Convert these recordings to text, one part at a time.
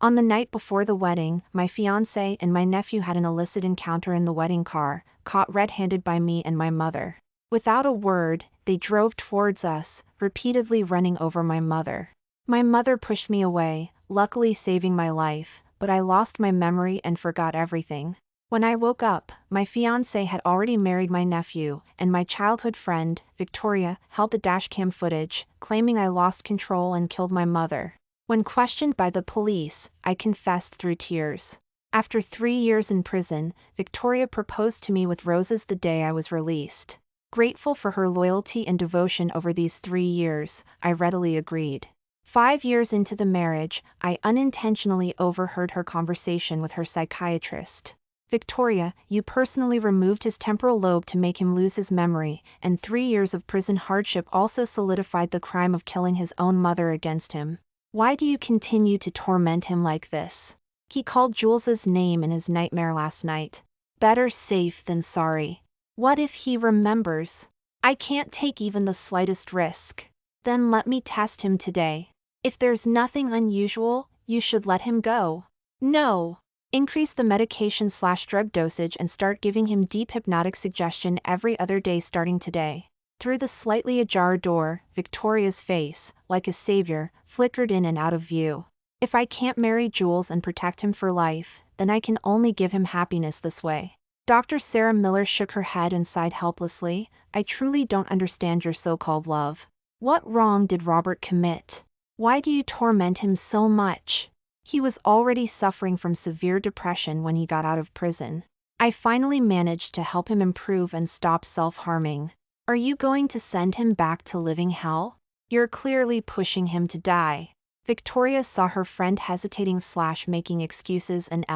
On the night before the wedding, my fiancé and my nephew had an illicit encounter in the wedding car, caught red-handed by me and my mother. Without a word, they drove towards us, repeatedly running over my mother. My mother pushed me away, luckily saving my life, but I lost my memory and forgot everything. When I woke up, my fiancé had already married my nephew, and my childhood friend, Victoria, held the dashcam footage, claiming I lost control and killed my mother. When questioned by the police, I confessed through tears. After 3 years in prison, Victoria proposed to me with roses the day I was released. Grateful for her loyalty and devotion over these 3 years, I readily agreed. 5 years into the marriage, I unintentionally overheard her conversation with her psychiatrist. Victoria, you personally removed his temporal lobe to make him lose his memory, and 3 years of prison hardship also solidified the crime of killing his own mother against him. Why do you continue to torment him like this? He called Jules's name in his nightmare last night. Better safe than sorry. What if he remembers? I can't take even the slightest risk. Then let me test him today. If there's nothing unusual, you should let him go. No. Increase the medication/drug dosage and start giving him deep hypnotic suggestion every other day starting today. Through the slightly ajar door, Victoria's face, like a savior, flickered in and out of view. If I can't marry Jules and protect him for life, then I can only give him happiness this way. Dr. Sarah Miller shook her head and sighed helplessly. I truly don't understand your so-called love. What wrong did Robert commit? Why do you torment him so much? He was already suffering from severe depression when he got out of prison. I finally managed to help him improve and stop self-harming. Are you going to send him back to living hell? You're clearly pushing him to die. Victoria saw her friend hesitating/making excuses and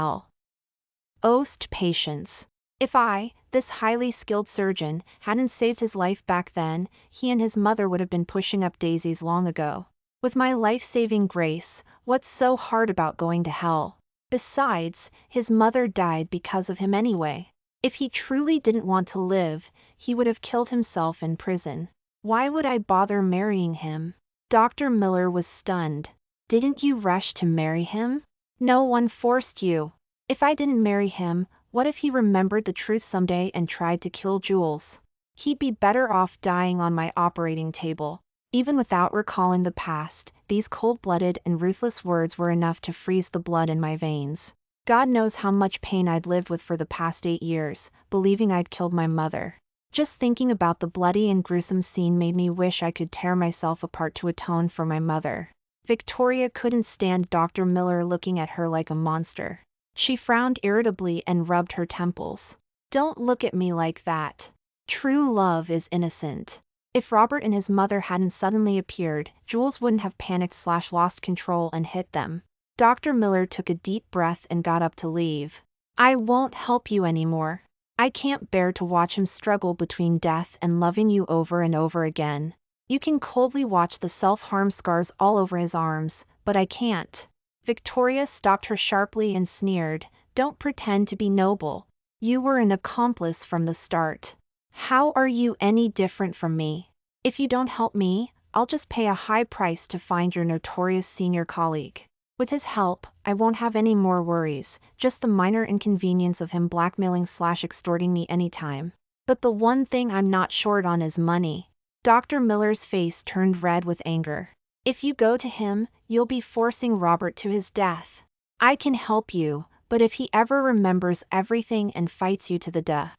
lost patience. If I, this highly skilled surgeon, hadn't saved his life back then, he and his mother would have been pushing up daisies long ago. With my life-saving grace, what's so hard about going to hell? Besides, his mother died because of him anyway. If he truly didn't want to live, he would have killed himself in prison. Why would I bother marrying him? Dr. Miller was stunned. Didn't you rush to marry him? No one forced you. If I didn't marry him, what if he remembered the truth someday and tried to kill Jules? He'd be better off dying on my operating table. Even without recalling the past, these cold-blooded and ruthless words were enough to freeze the blood in my veins. God knows how much pain I'd lived with for the past 8 years, believing I'd killed my mother. Just thinking about the bloody and gruesome scene made me wish I could tear myself apart to atone for my mother. Victoria couldn't stand Dr. Miller looking at her like a monster. She frowned irritably and rubbed her temples. Don't look at me like that. True love is innocent. If Robert and his mother hadn't suddenly appeared, Jules wouldn't have panicked/lost control and hit them. Dr. Miller took a deep breath and got up to leave. I won't help you anymore. I can't bear to watch him struggle between death and loving you over and over again. You can coldly watch the self-harm scars all over his arms, but I can't. Victoria stopped her sharply and sneered. Don't pretend to be noble. You were an accomplice from the start. How are you any different from me? If you don't help me, I'll just pay a high price to find your notorious senior colleague. With his help, I won't have any more worries, just the minor inconvenience of him blackmailing/extorting me anytime. But the one thing I'm not short on is money. Dr. Miller's face turned red with anger. If you go to him, you'll be forcing Robert to his death. I can help you, but if he ever remembers everything and fights you to the death,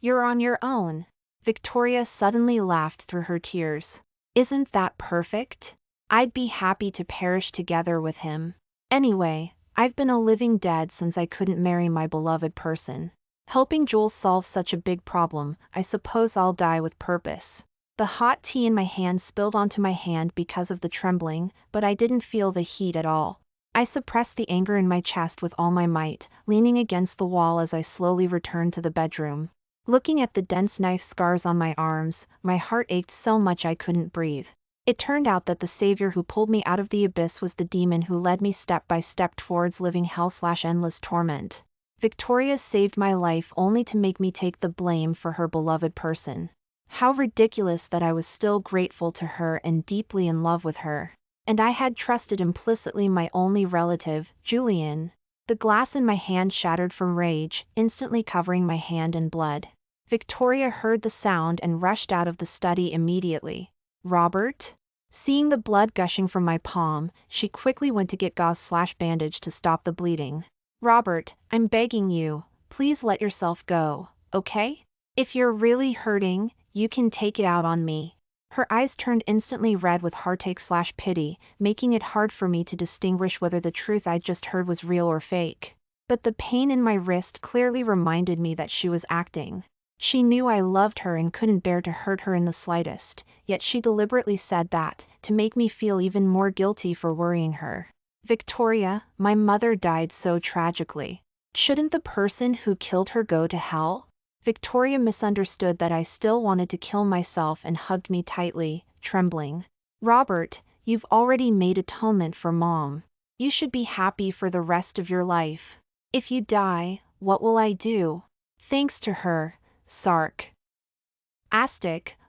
you're on your own. Victoria suddenly laughed through her tears. Isn't that perfect? I'd be happy to perish together with him. Anyway, I've been a living dead since I couldn't marry my beloved person. Helping Jules solve such a big problem, I suppose I'll die with purpose. The hot tea in my hand spilled onto my hand because of the trembling, but I didn't feel the heat at all. I suppressed the anger in my chest with all my might, leaning against the wall as I slowly returned to the bedroom. Looking at the dense knife scars on my arms, my heart ached so much I couldn't breathe. It turned out that the savior who pulled me out of the abyss was the demon who led me step by step towards living hell/endless torment. Victoria saved my life only to make me take the blame for her beloved person. How ridiculous that I was still grateful to her and deeply in love with her. and I had trusted implicitly my only relative, Julian. The glass in my hand shattered from rage, instantly covering my hand in blood. Victoria heard the sound and rushed out of the study immediately. Robert? Seeing the blood gushing from my palm, she quickly went to get gauze/bandage to stop the bleeding. Robert, I'm begging you, please let yourself go, okay? If you're really hurting, you can take it out on me. Her eyes turned instantly red with heartache/pity, making it hard for me to distinguish whether the truth I'd just heard was real or fake. But the pain in my wrist clearly reminded me that she was acting. She knew I loved her and couldn't bear to hurt her in the slightest, yet she deliberately said that, to make me feel even more guilty for worrying her. Victoria, my mother died so tragically. Shouldn't the person who killed her go to hell? Victoria misunderstood that I still wanted to kill myself and hugged me tightly, trembling. Robert, you've already made atonement for Mom. You should be happy for the rest of your life. If you die, what will I do? Thanks to her, Sark.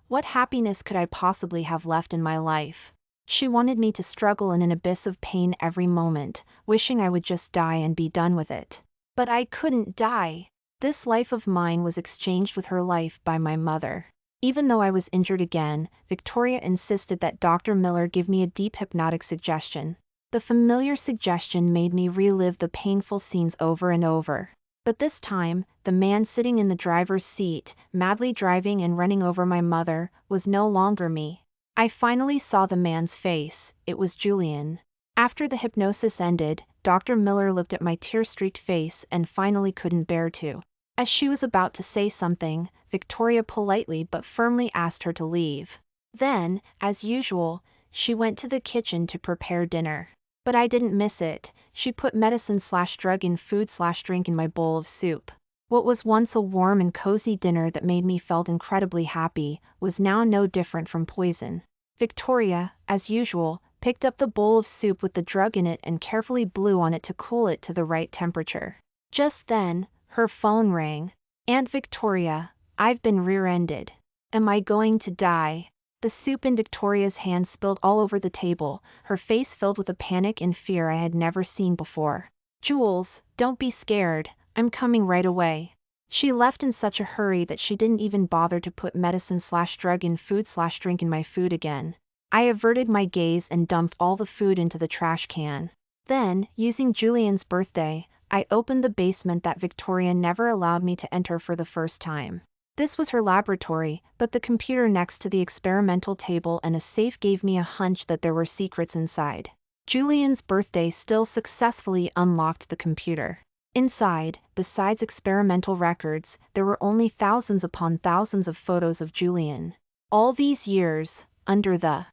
What happiness could I possibly have left in my life? She wanted me to struggle in an abyss of pain every moment, wishing I would just die and be done with it. But I couldn't die. This life of mine was exchanged with her life by my mother. Even though I was injured again, Victoria insisted that Dr. Miller give me a deep hypnotic suggestion. The familiar suggestion made me relive the painful scenes over and over. But this time, the man sitting in the driver's seat, madly driving and running over my mother, was no longer me. I finally saw the man's face. It was Julian. After the hypnosis ended, Dr. Miller looked at my tear-streaked face and finally couldn't bear to. As she was about to say something, Victoria politely but firmly asked her to leave. Then, as usual, she went to the kitchen to prepare dinner. But I didn't miss it. She put medicine/drug in food/drink in my bowl of soup. What was once a warm and cozy dinner that made me felt incredibly happy, was now no different from poison. Victoria, as usual, picked up the bowl of soup with the drug in it and carefully blew on it to cool it to the right temperature. Just then, her phone rang. Aunt Victoria, I've been rear-ended. Am I going to die? The soup in Victoria's hand spilled all over the table, her face filled with a panic and fear I had never seen before. Jules, don't be scared, I'm coming right away. She left in such a hurry that she didn't even bother to put medicine/drug in food/drink in my food again. I averted my gaze and dumped all the food into the trash can. Then, using Julian's birthday, I opened the basement that Victoria never allowed me to enter for the first time. This was her laboratory, but the computer next to the experimental table and a safe gave me a hunch that there were secrets inside. Julian's birthday still successfully unlocked the computer. Inside, besides experimental records, there were only thousands upon thousands of photos of Julian. All these years, under the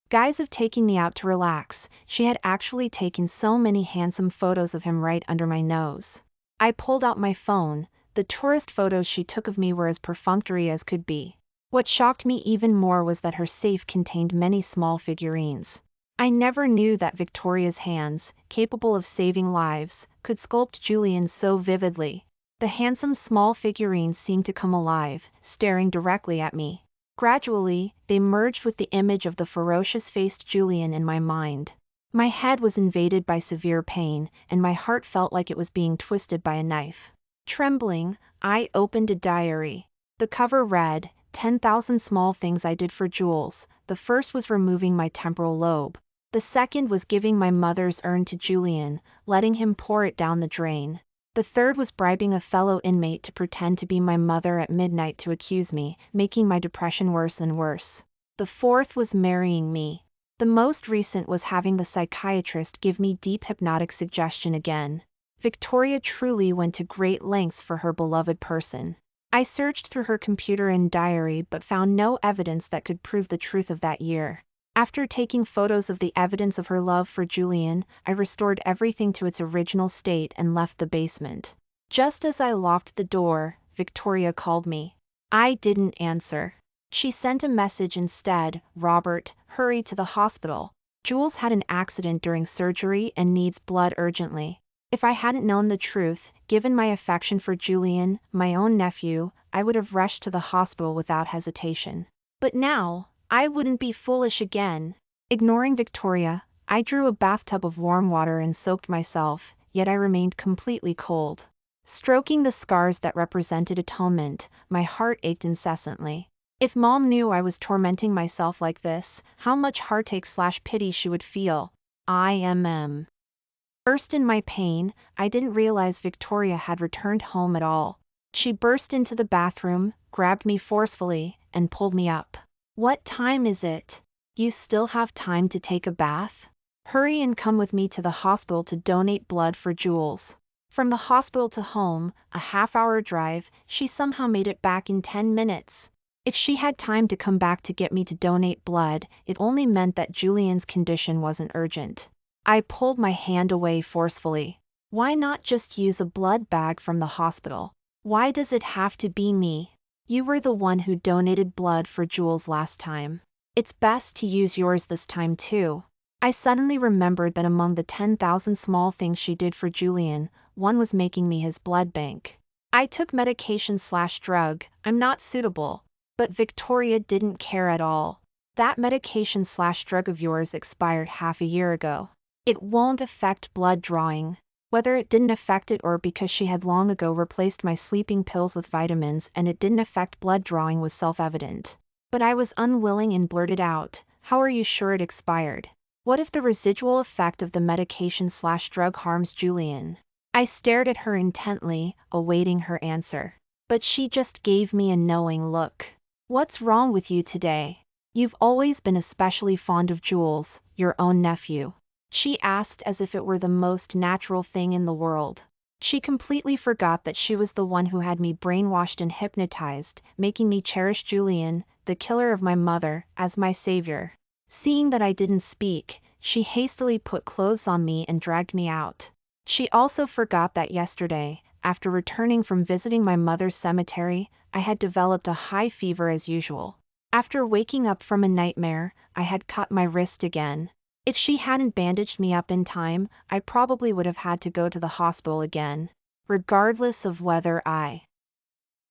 guise of taking me out to relax, she had actually taken so many handsome photos of him right under my nose. I pulled out my phone. The tourist photos she took of me were as perfunctory as could be. What shocked me even more was that her safe contained many small figurines. I never knew that Victoria's hands, capable of saving lives, could sculpt Julian so vividly. The handsome small figurines seemed to come alive, staring directly at me. Gradually, they merged with the image of the ferocious-faced Julian in my mind. My head was invaded by severe pain, and my heart felt like it was being twisted by a knife. Trembling, I opened a diary. The cover read, 10,000 small things I did for Jules. The first was removing my temporal lobe. The second was giving my mother's urn to Julian, letting him pour it down the drain. The third was bribing a fellow inmate to pretend to be my mother at midnight to accuse me, making my depression worse and worse. The fourth was marrying me. The most recent was having the psychiatrist give me deep hypnotic suggestion again. Victoria truly went to great lengths for her beloved person. I searched through her computer and diary but found no evidence that could prove the truth of that year. After taking photos of the evidence of her love for Julian, I restored everything to its original state and left the basement. Just as I locked the door, Victoria called me. I didn't answer. She sent a message instead, Robert, hurry to the hospital. Jules had an accident during surgery and needs blood urgently. If I hadn't known the truth, given my affection for Julian, my own nephew, I would have rushed to the hospital without hesitation. But now, I wouldn't be foolish again. Ignoring Victoria, I drew a bathtub of warm water and soaked myself, yet I remained completely cold. Stroking the scars that represented atonement, my heart ached incessantly. If Mom knew I was tormenting myself like this, how much heartache/pity she would feel. First in my pain, I didn't realize Victoria had returned home at all. She burst into the bathroom, grabbed me forcefully, and pulled me up. "What time is it? You still have time to take a bath? Hurry and come with me to the hospital to donate blood for Jules." From the hospital to home, a half-hour drive, she somehow made it back in 10 minutes. If she had time to come back to get me to donate blood, it only meant that Julian's condition wasn't urgent. I pulled my hand away forcefully. Why not just use a blood bag from the hospital? Why does it have to be me? You were the one who donated blood for Jules last time. It's best to use yours this time too. I suddenly remembered that among the 10,000 small things she did for Julian, one was making me his blood bank. I took medication/drug, I'm not suitable. But Victoria didn't care at all. That medication/drug of yours expired half a year ago. It won't affect blood drawing. Whether it didn't affect it or because she had long ago replaced my sleeping pills with vitamins and it didn't affect blood drawing was self-evident. But I was unwilling and blurted out, "How are you sure it expired? What if the residual effect of the medication/drug harms Julian?" I stared at her intently, awaiting her answer. But she just gave me a knowing look. "What's wrong with you today? You've always been especially fond of Jules, your own nephew," she asked as if it were the most natural thing in the world. She completely forgot that she was the one who had me brainwashed and hypnotized, making me cherish Julian, the killer of my mother, as my savior. Seeing that I didn't speak, she hastily put clothes on me and dragged me out. She also forgot that yesterday, after returning from visiting my mother's cemetery, I had developed a high fever as usual. After waking up from a nightmare, I had cut my wrist again. If she hadn't bandaged me up in time, I probably would have had to go to the hospital again. Regardless of whether I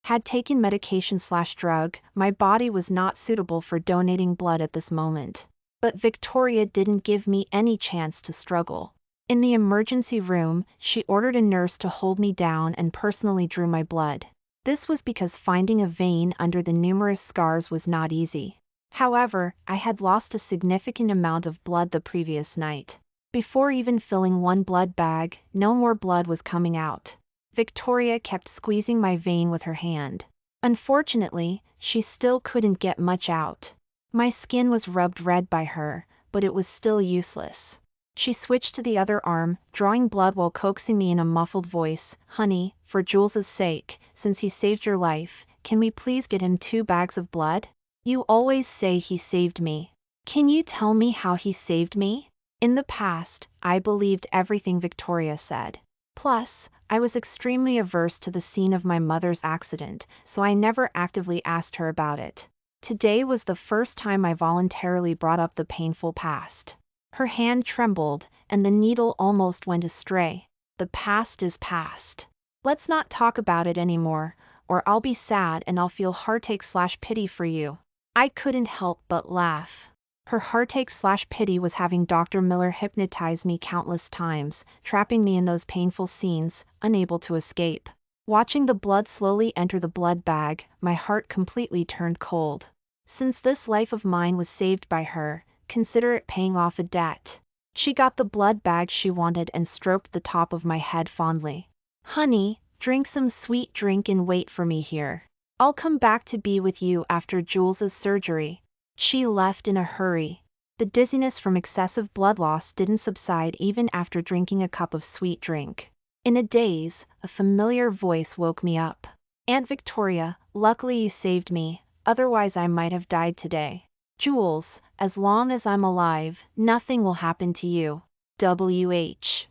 had taken medication/drug, my body was not suitable for donating blood at this moment. But Victoria didn't give me any chance to struggle. In the emergency room, she ordered a nurse to hold me down and personally drew my blood. This was because finding a vein under the numerous scars was not easy. However, I had lost a significant amount of blood the previous night. Before even filling one blood bag, no more blood was coming out. Victoria kept squeezing my vein with her hand. Unfortunately, she still couldn't get much out. My skin was rubbed red by her, but it was still useless. She switched to the other arm, drawing blood while coaxing me in a muffled voice, "Honey, for Jules's sake, since he saved your life, can we please get him 2 bags of blood? You always say he saved me. Can you tell me how he saved me?" In the past, I believed everything Victoria said. Plus, I was extremely averse to the scene of my mother's accident, so I never actively asked her about it. Today was the first time I voluntarily brought up the painful past. Her hand trembled, and the needle almost went astray. "The past is past. Let's not talk about it anymore, or I'll be sad and I'll feel heartache/pity for you." I couldn't help but laugh. Her heartache/pity was having Dr. Miller hypnotize me countless times, trapping me in those painful scenes, unable to escape. Watching the blood slowly enter the blood bag, my heart completely turned cold. Since this life of mine was saved by her, consider it paying off a debt. She got the blood bag she wanted and stroked the top of my head fondly. "Honey, drink some sweet drink and wait for me here. I'll come back to be with you after Jules's surgery." She left in a hurry. The dizziness from excessive blood loss didn't subside even after drinking a cup of sweet drink. In a daze, a familiar voice woke me up. "Aunt Victoria, luckily you saved me, otherwise I might have died today. Jules, as long as I'm alive, nothing will happen to you. WH.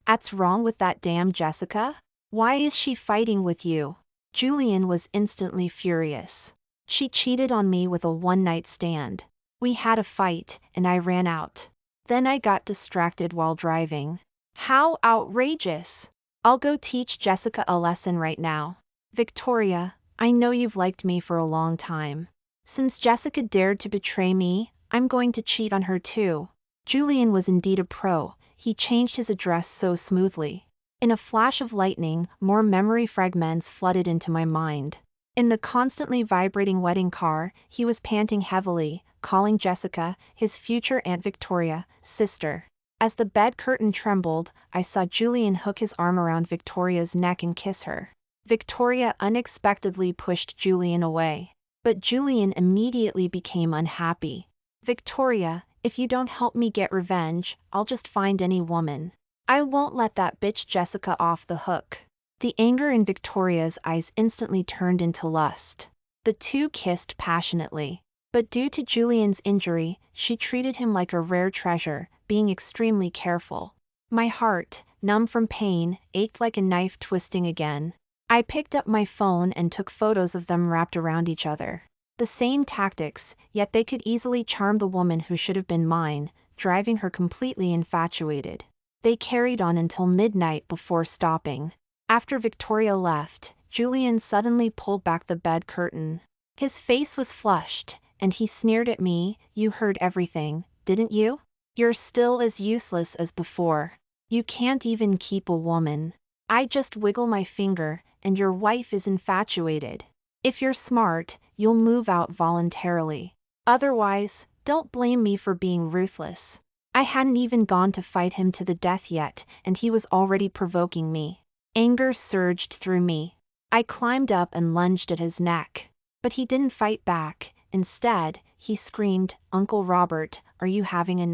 What's wrong with that damn Jessica? Why is she fighting with you?" Julian was instantly furious. "She cheated on me with a one-night stand. We had a fight, and I ran out. Then I got distracted while driving." How outrageous! I'll go teach Jessica a lesson right now. Victoria, I know you've liked me for a long time. Since Jessica dared to betray me, I'm going to cheat on her too. Julian was indeed a pro. He changed his address so smoothly. In a flash of lightning, more memory fragments flooded into my mind. In the constantly vibrating wedding car, he was panting heavily, calling Jessica, his future Aunt Victoria, sister. As the bed curtain trembled, I saw Julian hook his arm around Victoria's neck and kiss her. Victoria unexpectedly pushed Julian away. But Julian immediately became unhappy. Victoria, if you don't help me get revenge, I'll just find any woman. I won't let that bitch Jessica off the hook. The anger in Victoria's eyes instantly turned into lust. The two kissed passionately. But due to Julian's injury, she treated him like a rare treasure, being extremely careful. My heart, numb from pain, ached like a knife twisting again. I picked up my phone and took photos of them wrapped around each other. The same tactics, yet they could easily charm the woman who should have been mine, driving her completely infatuated. They carried on until midnight before stopping. After Victoria left, Julian suddenly pulled back the bed curtain. His face was flushed, and he sneered at me. You heard everything, didn't you? You're still as useless as before. You can't even keep a woman. I just wiggle my finger, and your wife is infatuated. If you're smart, you'll move out voluntarily. Otherwise, don't blame me for being ruthless. I hadn't even gone to fight him to the death yet, and he was already provoking me. Anger surged through me. I climbed up and lunged at his neck. But he didn't fight back. Instead, he screamed, "Uncle Robert, are you having a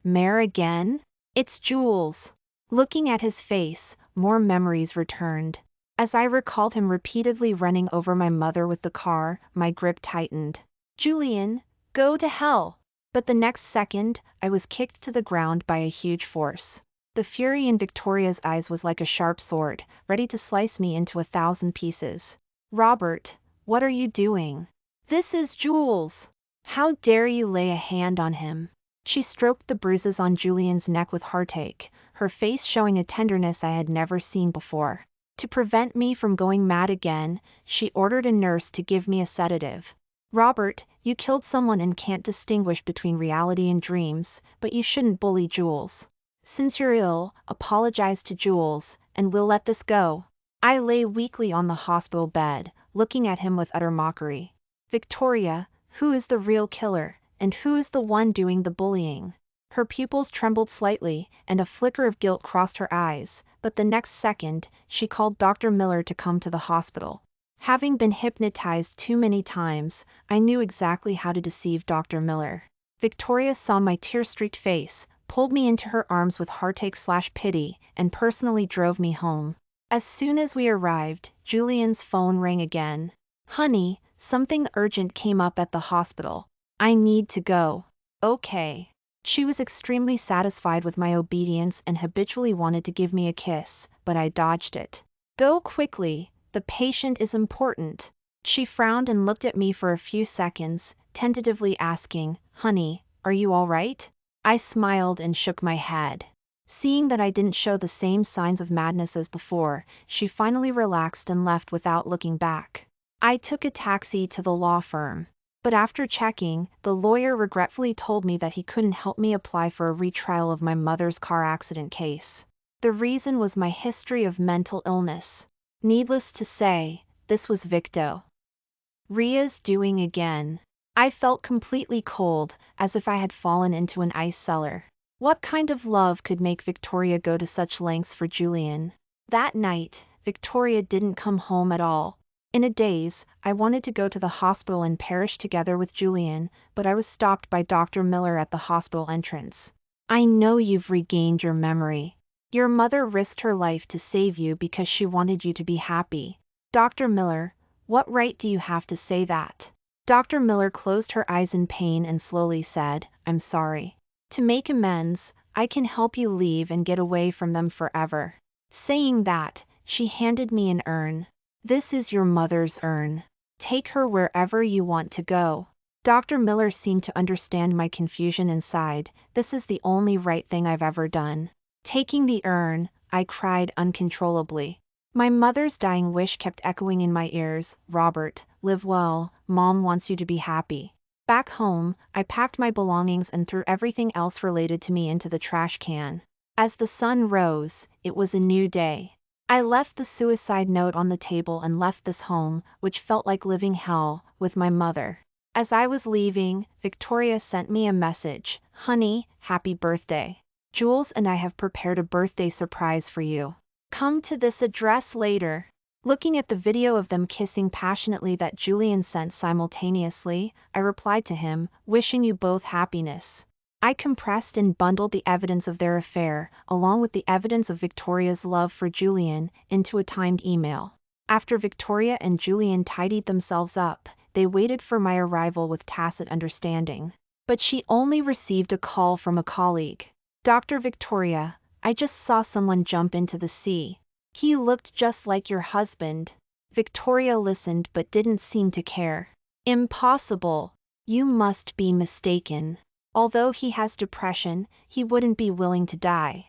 nightmare again? It's Jules." Looking at his face, more memories returned. As I recalled him repeatedly running over my mother with the car, my grip tightened. Julian, go to hell! But the next second, I was kicked to the ground by a huge force. The fury in Victoria's eyes was like a sharp sword, ready to slice me into 1,000 pieces. Robert, what are you doing? This is Jules. How dare you lay a hand on him? She stroked the bruises on Julian's neck with heartache, her face showing a tenderness I had never seen before. To prevent me from going mad again, she ordered a nurse to give me a sedative. Robert, you killed someone and can't distinguish between reality and dreams, but you shouldn't bully Jules. Since you're ill, apologize to Jules, and we'll let this go. I lay weakly on the hospital bed, looking at him with utter mockery. Victoria, who is the real killer, and who is the one doing the bullying? Her pupils trembled slightly, and a flicker of guilt crossed her eyes, but the next second, she called Dr. Miller to come to the hospital. Having been hypnotized too many times, I knew exactly how to deceive Dr. Miller. Victoria saw my tear-streaked face, pulled me into her arms with heartache/pity, and personally drove me home. As soon as we arrived, Julian's phone rang again. Honey, something urgent came up at the hospital. I need to go. Okay. She was extremely satisfied with my obedience and habitually wanted to give me a kiss, but I dodged it. Go quickly, the patient is important. She frowned and looked at me for a few seconds, tentatively asking, Honey, are you all right? I smiled and shook my head. Seeing that I didn't show the same signs of madness as before, she finally relaxed and left without looking back. I took a taxi to the law firm. But after checking, the lawyer regretfully told me that he couldn't help me apply for a retrial of my mother's car accident case. The reason was my history of mental illness. Needless to say, this was Victoria's doing again. I felt completely cold, as if I had fallen into an ice cellar. What kind of love could make Victoria go to such lengths for Julian? That night, Victoria didn't come home at all. In a daze, I wanted to go to the hospital and perish together with Julian, but I was stopped by Dr. Miller at the hospital entrance. I know you've regained your memory. Your mother risked her life to save you because she wanted you to be happy. Dr. Miller, what right do you have to say that? Dr. Miller closed her eyes in pain and slowly said, I'm sorry. To make amends, I can help you leave and get away from them forever. Saying that, she handed me an urn. This is your mother's urn. Take her wherever you want to go. Dr. Miller seemed to understand my confusion and sighed, this is the only right thing I've ever done. Taking the urn, I cried uncontrollably. My mother's dying wish kept echoing in my ears, Robert, live well, Mom wants you to be happy. Back home, I packed my belongings and threw everything else related to me into the trash can. As the sun rose, it was a new day. I left the suicide note on the table and left this home, which felt like living hell, with my mother. As I was leaving, Victoria sent me a message. "Honey, happy birthday. Jules and I have prepared a birthday surprise for you. Come to this address later." Looking at the video of them kissing passionately that Julian sent simultaneously, I replied to him, "Wishing you both happiness." I compressed and bundled the evidence of their affair, along with the evidence of Victoria's love for Julian, into a timed email. After Victoria and Julian tidied themselves up, they waited for my arrival with tacit understanding. But she only received a call from a colleague. "Dr. Victoria, I just saw someone jump into the sea. He looked just like your husband." Victoria listened but didn't seem to care. "Impossible. You must be mistaken. Although he has depression, he wouldn't be willing to die.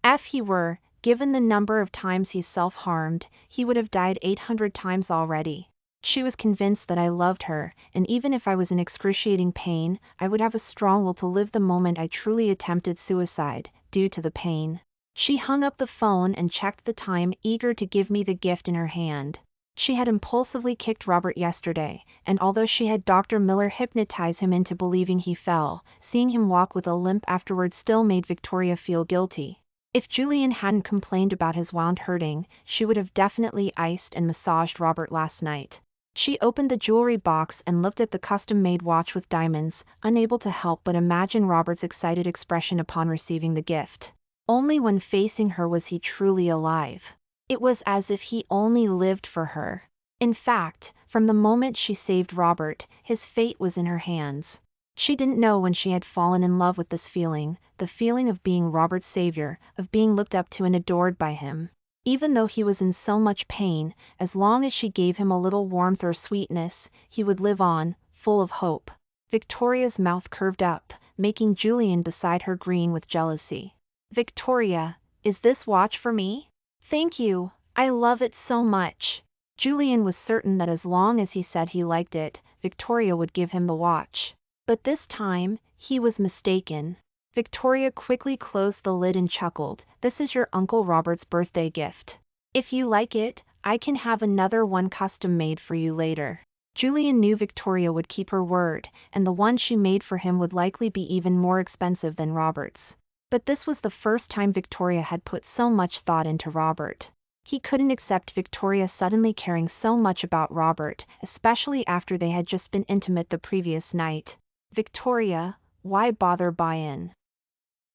If he were, given the number of times he's self-harmed, he would have died 800 times already." She was convinced that I loved her, and even if I was in excruciating pain, I would have a strong will to live the moment I truly attempted suicide, due to the pain. She hung up the phone and checked the time, eager to give me the gift in her hand. She had impulsively kicked Robert yesterday, and although she had Dr. Miller hypnotize him into believing he fell, seeing him walk with a limp afterwards still made Victoria feel guilty. If Julian hadn't complained about his wound hurting, she would have definitely iced and massaged Robert last night. She opened the jewelry box and looked at the custom-made watch with diamonds, unable to help but imagine Robert's excited expression upon receiving the gift. Only when facing her was he truly alive. It was as if he only lived for her. In fact, from the moment she saved Robert, his fate was in her hands. She didn't know when she had fallen in love with this feeling, the feeling of being Robert's savior, of being looked up to and adored by him. Even though he was in so much pain, as long as she gave him a little warmth or sweetness, he would live on, full of hope. Victoria's mouth curved up, making Julian beside her green with jealousy. "Victoria, is this watch for me?" "Thank you, I love it so much." Julian was certain that as long as he said he liked it, Victoria would give him the watch. But this time, he was mistaken. Victoria quickly closed the lid and chuckled, "This is your Uncle Robert's birthday gift. If you like it, I can have another one custom made for you later." Julian knew Victoria would keep her word, and the one she made for him would likely be even more expensive than Robert's. But this was the first time Victoria had put so much thought into Robert. He couldn't accept Victoria suddenly caring so much about Robert, especially after they had just been intimate the previous night. "Victoria, why bother buying?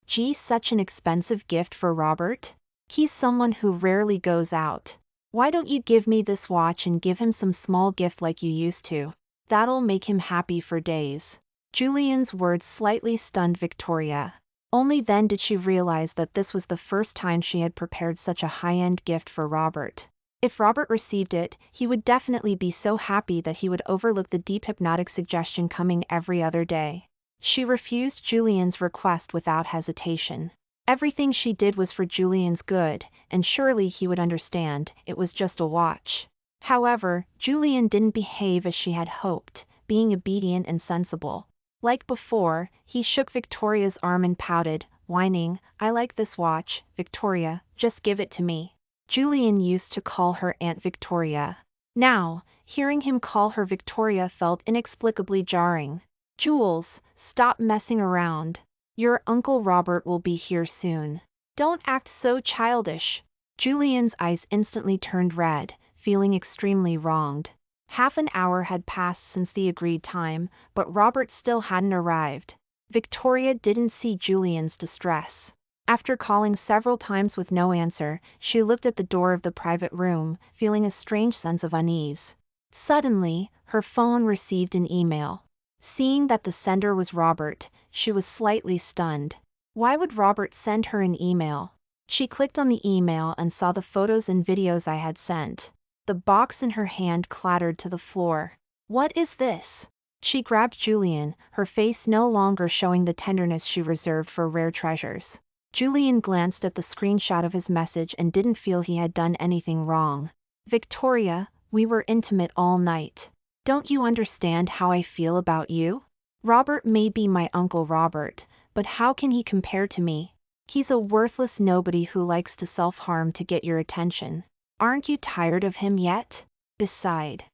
Gee, such an expensive gift for Robert? He's someone who rarely goes out. Why don't you give me this watch and give him some small gift like you used to? That'll make him happy for days." Julian's words slightly stunned Victoria. Only then did she realize that this was the first time she had prepared such a high-end gift for Robert. If Robert received it, he would definitely be so happy that he would overlook the deep hypnotic suggestion coming every other day. She refused Julian's request without hesitation. Everything she did was for Julian's good, and surely he would understand, it was just a watch. However, Julian didn't behave as she had hoped, being obedient and sensible. Like before, he shook Victoria's arm and pouted, whining, "I like this watch, Victoria, just give it to me." Julian used to call her Aunt Victoria. Now, hearing him call her Victoria felt inexplicably jarring. "Jules, stop messing around. Your Uncle Robert will be here soon. Don't act so childish." Julian's eyes instantly turned red, feeling extremely wronged. Half an hour had passed since the agreed time, but Robert still hadn't arrived. Victoria didn't see Julian's distress. After calling several times with no answer, she looked at the door of the private room, feeling a strange sense of unease. Suddenly, her phone received an email. Seeing that the sender was Robert, she was slightly stunned. Why would Robert send her an email? She clicked on the email and saw the photos and videos I had sent. The box in her hand clattered to the floor. "What is this?" She grabbed Julian, her face no longer showing the tenderness she reserved for rare treasures. Julian glanced at the screenshot of his message and didn't feel he had done anything wrong. "Victoria, we were intimate all night. Don't you understand how I feel about you? Robert may be my Uncle Robert, but how can he compare to me? He's a worthless nobody who likes to self-harm to get your attention. Aren't you tired of him yet? Besides,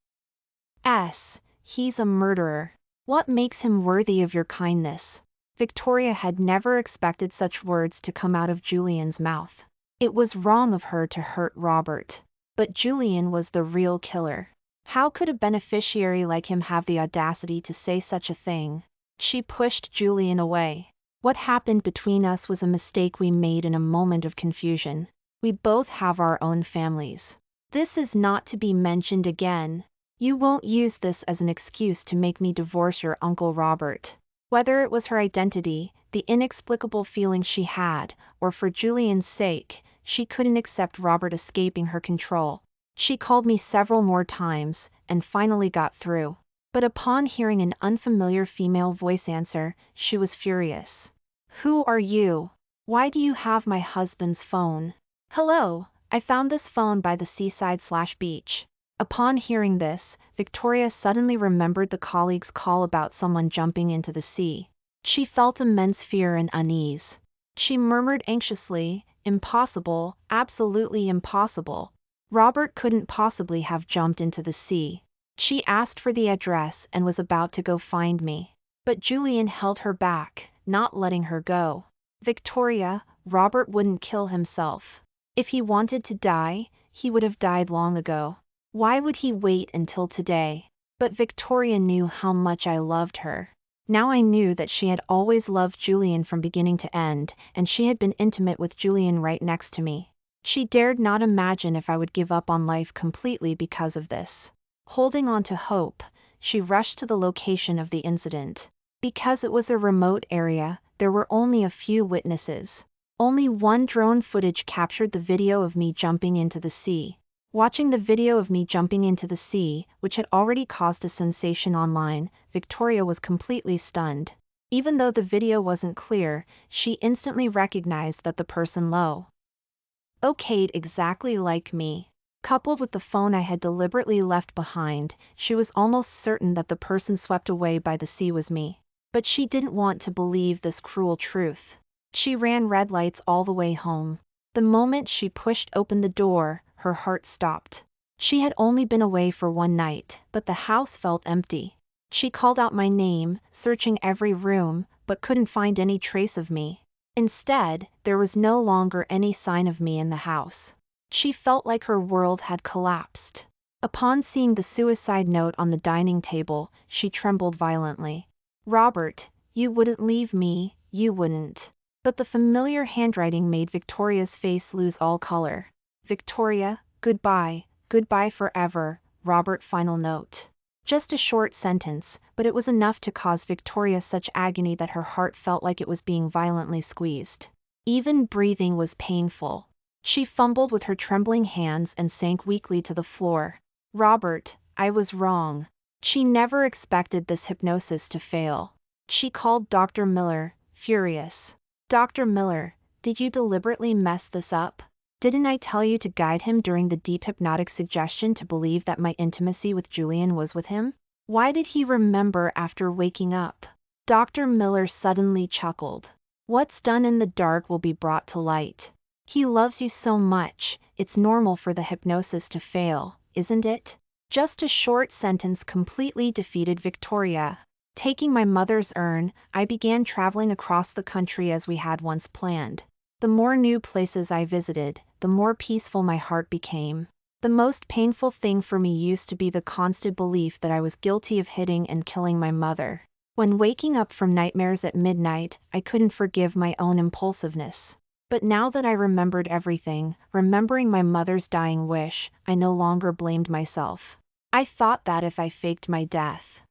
he's a murderer. What makes him worthy of your kindness? Victoria had never expected such words to come out of Julian's mouth. It was wrong of her to hurt Robert. But Julian was the real killer. How could a beneficiary like him have the audacity to say such a thing? She pushed Julian away. What happened between us was a mistake we made in a moment of confusion. We both have our own families. This is not to be mentioned again. You won't use this as an excuse to make me divorce your Uncle Robert. Whether it was her identity, the inexplicable feeling she had, or for Julian's sake, she couldn't accept Robert escaping her control. She called me several more times, and finally got through. But upon hearing an unfamiliar female voice answer, she was furious. Who are you? Why do you have my husband's phone? Hello, I found this phone by the seaside/beach. Upon hearing this, Victoria suddenly remembered the colleague's call about someone jumping into the sea. She felt immense fear and unease. She murmured anxiously, impossible, absolutely impossible. Robert couldn't possibly have jumped into the sea. She asked for the address and was about to go find me. But Julian held her back, not letting her go. Victoria, Robert wouldn't kill himself. If he wanted to die, he would have died long ago. Why would he wait until today? But Victoria knew how much I loved her. Now I knew that she had always loved Julian from beginning to end, and she had been intimate with Julian right next to me. She dared not imagine if I would give up on life completely because of this. Holding on to hope, she rushed to the location of the incident. Because it was a remote area, there were only a few witnesses. Only one drone footage captured the video of me jumping into the sea. Watching the video of me jumping into the sea, which had already caused a sensation online, Victoria was completely stunned. Even though the video wasn't clear, she instantly recognized that the person okayed exactly like me. Coupled with the phone I had deliberately left behind, she was almost certain that the person swept away by the sea was me. But she didn't want to believe this cruel truth. She ran red lights all the way home. The moment she pushed open the door, her heart stopped. She had only been away for one night, but the house felt empty. She called out my name, searching every room, but couldn't find any trace of me. Instead, there was no longer any sign of me in the house. She felt like her world had collapsed. Upon seeing the suicide note on the dining table, she trembled violently. Robert, you wouldn't leave me, you wouldn't. But the familiar handwriting made Victoria's face lose all color. Victoria, goodbye, goodbye forever, Robert. Final note. Just a short sentence, but it was enough to cause Victoria such agony that her heart felt like it was being violently squeezed. Even breathing was painful. She fumbled with her trembling hands and sank weakly to the floor. Robert, I was wrong. She never expected this hypnosis to fail. She called Dr. Miller, furious. Dr. Miller, did you deliberately mess this up? Didn't I tell you to guide him during the deep hypnotic suggestion to believe that my intimacy with Julian was with him? Why did he remember after waking up? Dr. Miller suddenly chuckled. What's done in the dark will be brought to light. He loves you so much, it's normal for the hypnosis to fail, isn't it? Just a short sentence completely defeated Victoria. Taking my mother's urn, I began traveling across the country as we had once planned. The more new places I visited, the more peaceful my heart became. The most painful thing for me used to be the constant belief that I was guilty of hitting and killing my mother. When waking up from nightmares at midnight, I couldn't forgive my own impulsiveness. But now that I remembered everything, remembering my mother's dying wish, I no longer blamed myself. I thought that if I faked my death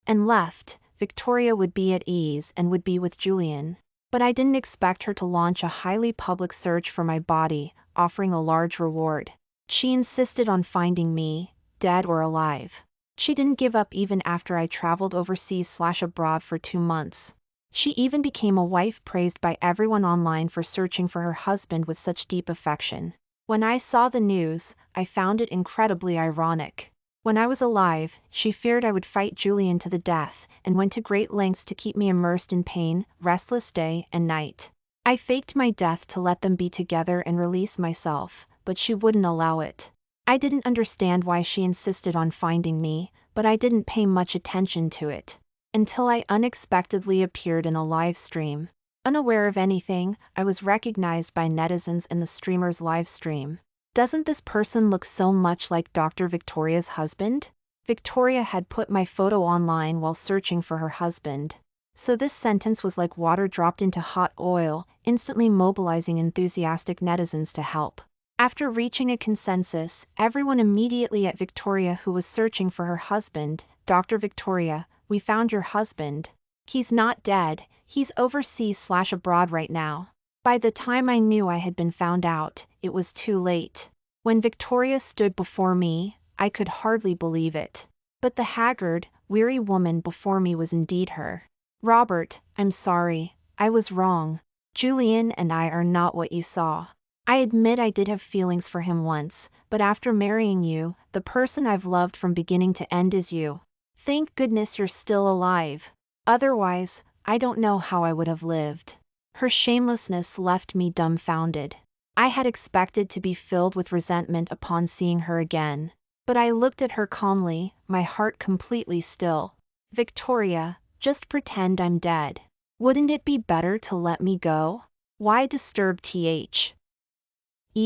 and left, Victoria would be at ease and would be with Julian. But I didn't expect her to launch a highly public search for my body, offering a large reward. She insisted on finding me, dead or alive. She didn't give up even after I traveled overseas/abroad for 2 months. She even became a wife praised by everyone online for searching for her husband with such deep affection. When I saw the news, I found it incredibly ironic. When I was alive, she feared I would fight Julian to the death, and went to great lengths to keep me immersed in pain, restless day and night. I faked my death to let them be together and release myself, but she wouldn't allow it. I didn't understand why she insisted on finding me, but I didn't pay much attention to it. Until I unexpectedly appeared in a live stream. Unaware of anything, I was recognized by netizens in the streamer's live stream. Doesn't this person look so much like Dr. Victoria's husband? Victoria had put my photo online while searching for her husband. So this sentence was like water dropped into hot oil, instantly mobilizing enthusiastic netizens to help. After reaching a consensus, everyone immediately at Victoria who was searching for her husband, Dr. Victoria, we found your husband. He's not dead, he's overseas/abroad right now. By the time I knew I had been found out, it was too late. When Victoria stood before me, I could hardly believe it. But the haggard, weary woman before me was indeed her. Robert, I'm sorry, I was wrong. Julian and I are not what you saw. I admit I did have feelings for him once, but after marrying you, the person I've loved from beginning to end is you. Thank goodness you're still alive. Otherwise, I don't know how I would have lived. Her shamelessness left me dumbfounded. I had expected to be filled with resentment upon seeing her again. But I looked at her calmly, my heart completely still. Victoria, just pretend I'm dead. Wouldn't it be better to let me go? Why disturb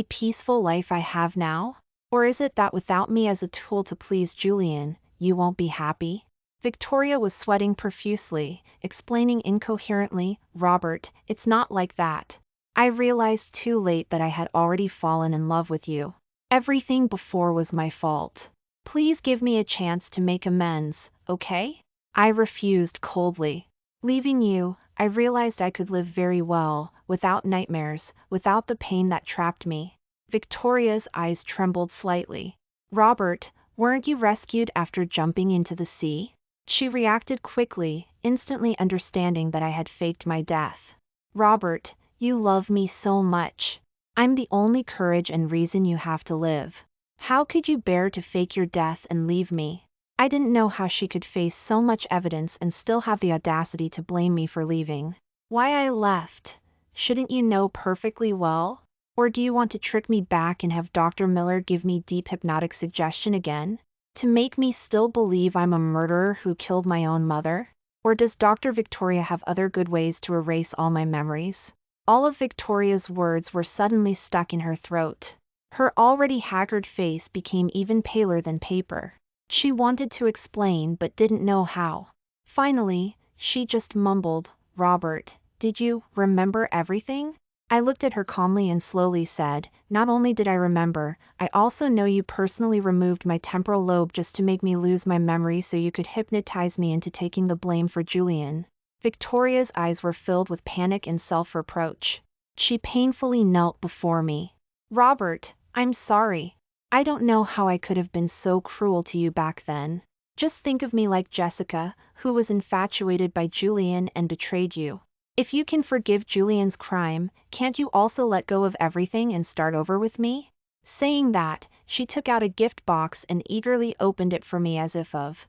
peaceful life I have now? Or is it that without me as a tool to please Julian, you won't be happy? Victoria was sweating profusely, explaining incoherently, Robert, it's not like that. I realized too late that I had already fallen in love with you. Everything before was my fault. Please give me a chance to make amends, okay? I refused coldly. Leaving you, I realized I could live very well, without nightmares, without the pain that trapped me. Victoria's eyes trembled slightly. Robert, weren't you rescued after jumping into the sea? She reacted quickly, instantly understanding that I had faked my death. Robert, you love me so much. I'm the only courage and reason you have to live. How could you bear to fake your death and leave me? I didn't know how she could face so much evidence and still have the audacity to blame me for leaving. Why I left? Shouldn't you know perfectly well? Or do you want to trick me back and have Dr. Miller give me deep hypnotic suggestion again? To make me still believe I'm a murderer who killed my own mother? Or does Dr. Victoria have other good ways to erase all my memories? All of Victoria's words were suddenly stuck in her throat. Her already haggard face became even paler than paper. She wanted to explain but didn't know how. Finally, she just mumbled, Robert, did you remember everything? I looked at her calmly and slowly said, not only did I remember, I also know you personally removed my temporal lobe just to make me lose my memory so you could hypnotize me into taking the blame for Julian. Victoria's eyes were filled with panic and self-reproach. She painfully knelt before me. Robert, I'm sorry. I don't know how I could have been so cruel to you back then. Just think of me like Jessica, who was infatuated by Julian and betrayed you. If you can forgive Julian's crime, can't you also let go of everything and start over with me? Saying that, she took out a gift box and eagerly opened it for me as if of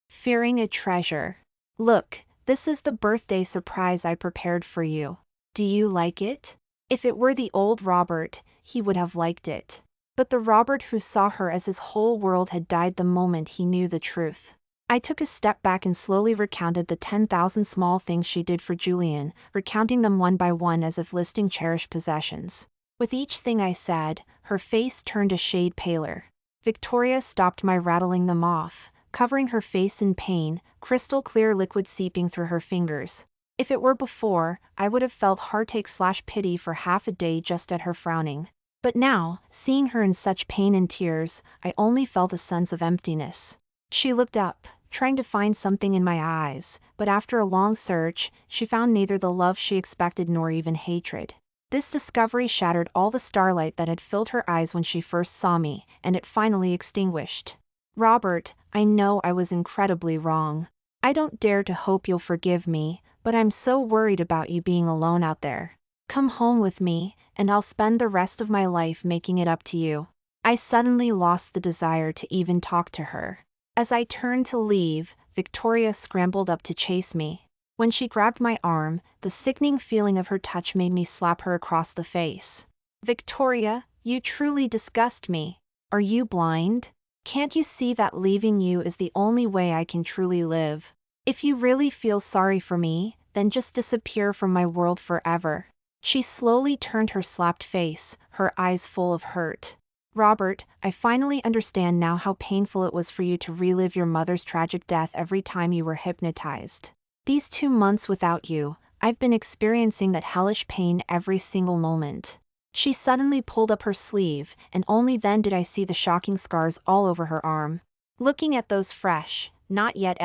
fearing a treasure. Look, this is the birthday surprise I prepared for you. Do you like it? If it were the old Robert, he would have liked it. But the Robert who saw her as his whole world had died the moment he knew the truth. I took a step back and slowly recounted the 10,000 small things she did for Julian, recounting them one by one as if listing cherished possessions. With each thing I said, her face turned a shade paler. Victoria stopped my rattling them off, covering her face in pain, crystal clear liquid seeping through her fingers. If it were before, I would have felt heartache/pity for half a day just at her frowning. But now, seeing her in such pain and tears, I only felt a sense of emptiness. She looked up, trying to find something in my eyes, but after a long search, she found neither the love she expected nor even hatred. This discovery shattered all the starlight that had filled her eyes when she first saw me, and it finally extinguished. Robert, I know I was incredibly wrong. I don't dare to hope you'll forgive me, but I'm so worried about you being alone out there. Come home with me, and I'll spend the rest of my life making it up to you. I suddenly lost the desire to even talk to her. As I turned to leave, Victoria scrambled up to chase me. When she grabbed my arm, the sickening feeling of her touch made me slap her across the face. Victoria, you truly disgust me. Are you blind? Can't you see that leaving you is the only way I can truly live? If you really feel sorry for me, then just disappear from my world forever. She slowly turned her slapped face, her eyes full of hurt. Robert, I finally understand now how painful it was for you to relive your mother's tragic death every time you were hypnotized. These 2 months without you, I've been experiencing that hellish pain every single moment. She suddenly pulled up her sleeve, and only then did I see the shocking scars all over her arm. Looking at those fresh, not yet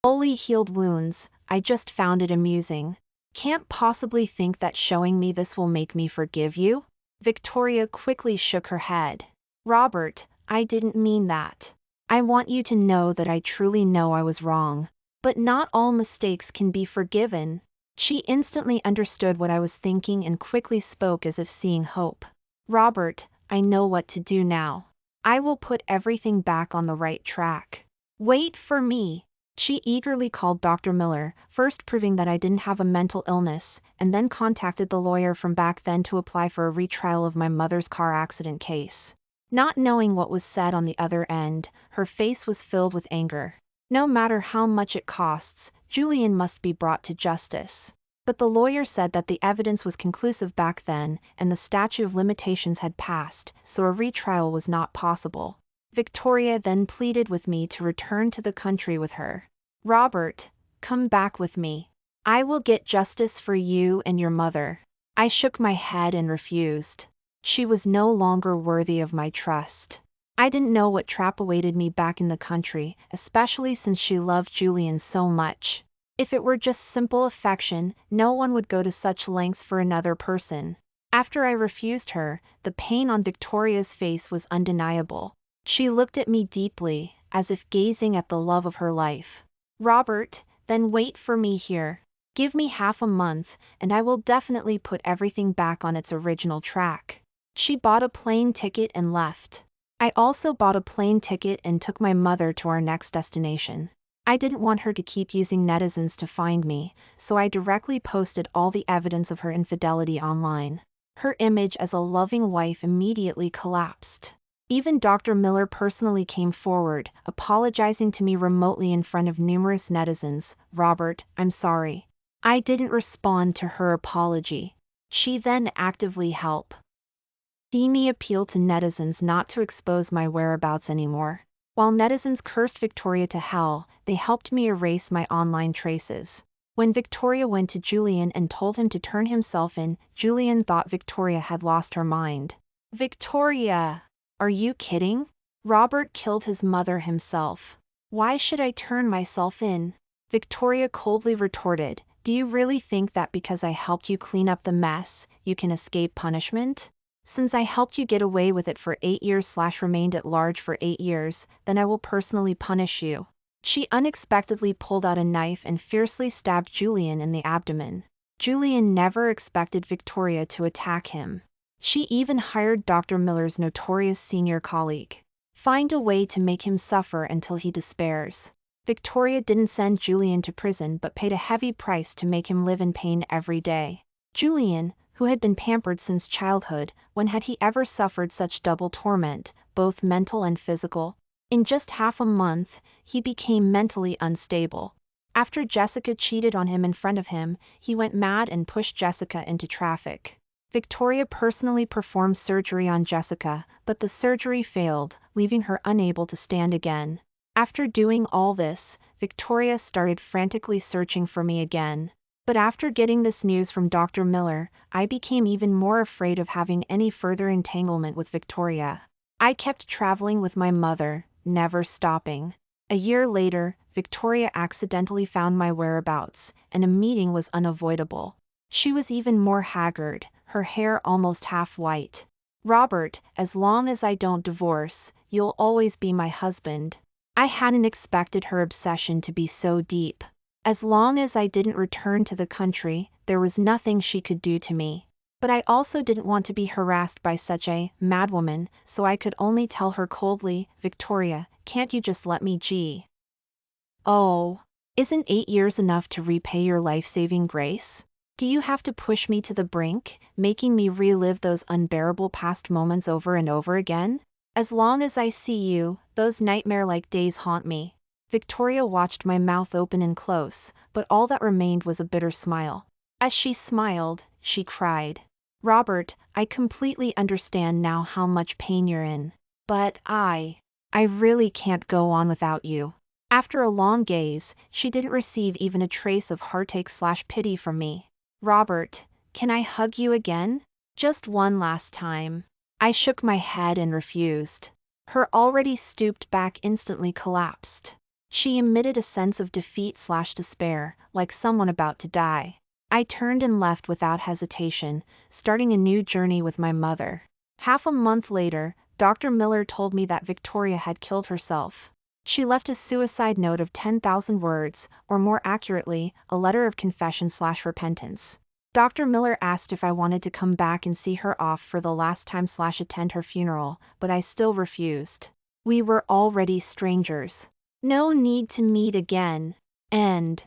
fully healed wounds, I just found it amusing. Can't possibly think that showing me this will make me forgive you? Victoria quickly shook her head. Robert, I didn't mean that. I want you to know that I truly know I was wrong. But not all mistakes can be forgiven. She instantly understood what I was thinking and quickly spoke as if seeing hope. Robert, I know what to do now. I will put everything back on the right track. Wait for me. She eagerly called Dr. Miller, first proving that I didn't have a mental illness, and then contacted the lawyer from back then to apply for a retrial of my mother's car accident case. Not knowing what was said on the other end, her face was filled with anger. No matter how much it costs, Julian must be brought to justice. But the lawyer said that the evidence was conclusive back then, and the statute of limitations had passed, so a retrial was not possible. Victoria then pleaded with me to return to the country with her. Robert, come back with me. I will get justice for you and your mother. I shook my head and refused. She was no longer worthy of my trust. I didn't know what trap awaited me back in the country, especially since she loved Julian so much. If it were just simple affection, no one would go to such lengths for another person. After I refused her, the pain on Victoria's face was undeniable. She looked at me deeply, as if gazing at the love of her life. Robert, then wait for me here. Give me half a month, and I will definitely put everything back on its original track. She bought a plane ticket and left. I also bought a plane ticket and took my mother to our next destination. I didn't want her to keep using netizens to find me, so I directly posted all the evidence of her infidelity online. Her image as a loving wife immediately collapsed. Even Dr. Miller personally came forward, apologizing to me remotely in front of numerous netizens. Robert, I'm sorry. I didn't respond to her apology. She then actively helped me appeal to netizens not to expose my whereabouts anymore. While netizens cursed Victoria to hell, they helped me erase my online traces. When Victoria went to Julian and told him to turn himself in, Julian thought Victoria had lost her mind. Victoria! Are you kidding? Robert killed his mother himself. Why should I turn myself in? Victoria coldly retorted, do you really think that because I helped you clean up the mess, you can escape punishment? Since I helped you get away with it for 8 years/remained at large for 8 years, then I will personally punish you. She unexpectedly pulled out a knife and fiercely stabbed Julian in the abdomen. Julian never expected Victoria to attack him. She even hired Dr. Miller's notorious senior colleague. Find a way to make him suffer until he despairs. Victoria didn't send Julian to prison but paid a heavy price to make him live in pain every day. Julian, who had been pampered since childhood, when had he ever suffered such double torment, both mental and physical? In just half a month, he became mentally unstable. After Jessica cheated on him in front of him, he went mad and pushed Jessica into traffic. Victoria personally performed surgery on Jessica, but the surgery failed, leaving her unable to stand again. After doing all this, Victoria started frantically searching for me again. But after getting this news from Dr. Miller, I became even more afraid of having any further entanglement with Victoria. I kept traveling with my mother, never stopping. A year later, Victoria accidentally found my whereabouts, and a meeting was unavoidable. She was even more haggard, her hair almost half white. Robert, as long as I don't divorce, you'll always be my husband. I hadn't expected her obsession to be so deep. As long as I didn't return to the country, there was nothing she could do to me. But I also didn't want to be harassed by such a madwoman, so I could only tell her coldly, Victoria, can't you just let me g? Oh, isn't 8 years enough to repay your life-saving grace? Do you have to push me to the brink, making me relive those unbearable past moments over and over again? As long as I see you, those nightmare-like days haunt me. Victoria watched my mouth open and close, but all that remained was a bitter smile. As she smiled, she cried, Robert, I completely understand now how much pain you're in. But I really can't go on without you. After a long gaze, she didn't receive even a trace of heartache/pity from me. Robert, can I hug you again? Just one last time. I shook my head and refused. Her already stooped back instantly collapsed. She emitted a sense of defeat/despair, like someone about to die. I turned and left without hesitation, starting a new journey with my mother. Half a month later, Dr. Miller told me that Victoria had killed herself. She left a suicide note of 10,000 words, or more accurately, a letter of confession/repentance. Dr. Miller asked if I wanted to come back and see her off for the last time/attend her funeral, but I still refused. We were already strangers. No need to meet again. End.